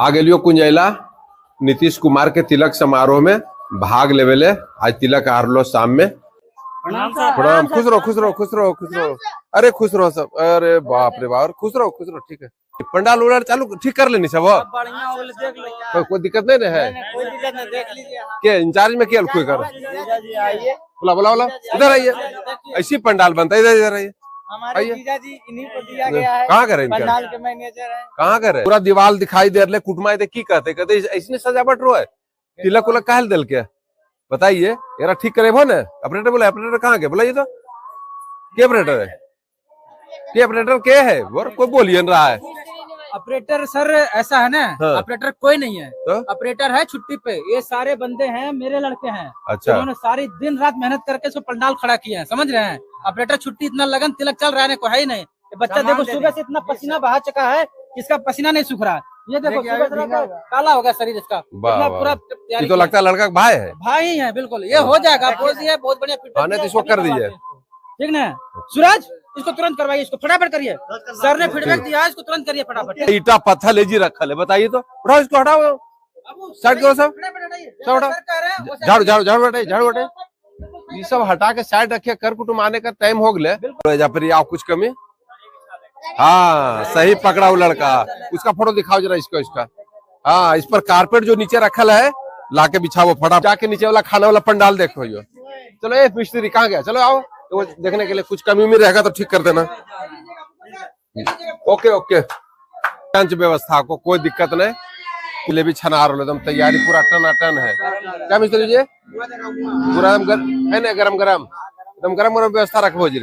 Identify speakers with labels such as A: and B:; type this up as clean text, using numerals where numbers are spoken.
A: आ गेलियो कुंजैला नीतीश कुमार के तिलक समारोह में भाग लेवेले। आज तिलक आरलो शाम में। प्रणाम। खुश रहो खुश रहो खुश रहो खुश रहो। अरे खुश रहो सब। अरे बाप रे बाप, खुश रहो ठीक है। पंडाल उड़ाल चालू ठीक कर लेनी सब। कोई दिक्कत नहीं है? के इंचार्ज में क्या कोई कर बोला बोला बोला इधर आइए। ऐसी पंडाल बनता है, इधर आइए।
B: हमारे जीजाजी इन्हीं को दिया गया है।
A: कहाँ करे
B: पंडाल के मैनेजर है।
A: कहाँ करे? पूरा दीवार दिखाई दे रहे कुटुमाए थे की कहते ऐसी सजावट रो है। तिलक उलक काहे दल के बताइए यार, ठीक करे भो न। ऑपरेटर बोले ऑपरेटर कहाँ के बोला, ये तो के ऑपरेटर है? के ऑपरेटर के है वो? कोई बोलिए रहा है।
B: ऑपरेटर सर ऐसा है ना,
A: हाँ।
B: ऑपरेटर कोई नहीं है
A: तो?
B: ऑपरेटर है छुट्टी पे। ये सारे बंदे हैं मेरे लड़के हैं।
A: अच्छा।
B: उन्होंने सारी दिन रात मेहनत करके इसको पंडाल खड़ा किया है, समझ रहे हैं? ऑपरेटर छुट्टी, इतना लगन तिलक चल रहा है कोई है ही नहीं। ये बच्चा देखो सुबह से इतना पसीना बहा चुका है, इसका पसीना नहीं सूख रहा है। ये देखो सुबह से काला हो गया शरीर इसका। इतना पूरा
A: ये तो लगता है लड़का का भाई है।
B: भाई ही है बिल्कुल। ये हो जाएगा, बहुत बढ़िया
A: आने तो इसको कर दीजिए,
B: ठीक ना? सूरज इसको तुरंत करवाइए, इसको फटाफट करिए। सर ने फीडबैक दिया, इसको तुरंत करिए फटाफट।
A: ईटा पत्थर लेजी रखा है, बताइए तो। उठाओ इसको, हटाओ साइड करो सब। झाड़ू झाड़ू झाड़ू हटाइए, झाड़ू हटाइए। ये सब हटा के साइड रखिए। कर कुटुम आने का टाइम हो गया। फिर आओ कुछ कमी। हाँ सही पकड़ा वो लड़का। उसका फोटो दिखाओ जरा इसको, इसका। हाँ इस पर कारपेट जो नीचे रखल है लाके बिछाओ फटाफट। जाके नीचे वाला खाना वाला पंडाल देखो। यो चलो ये मिस्त्री कहाँ गया? चलो आओ तो देखने के लिए। कुछ कमी में रहेगा तो ठीक कर देना। Okay okay. लंच व्यवस्था को कोई दिक्कत नहीं। ले भी छना रहा एकदम तैयारी पूरा टन है। क्या मिस्त्री जी? पूरा है ना गरम गरम एकदम गरम गरम व्यवस्था रखो जी।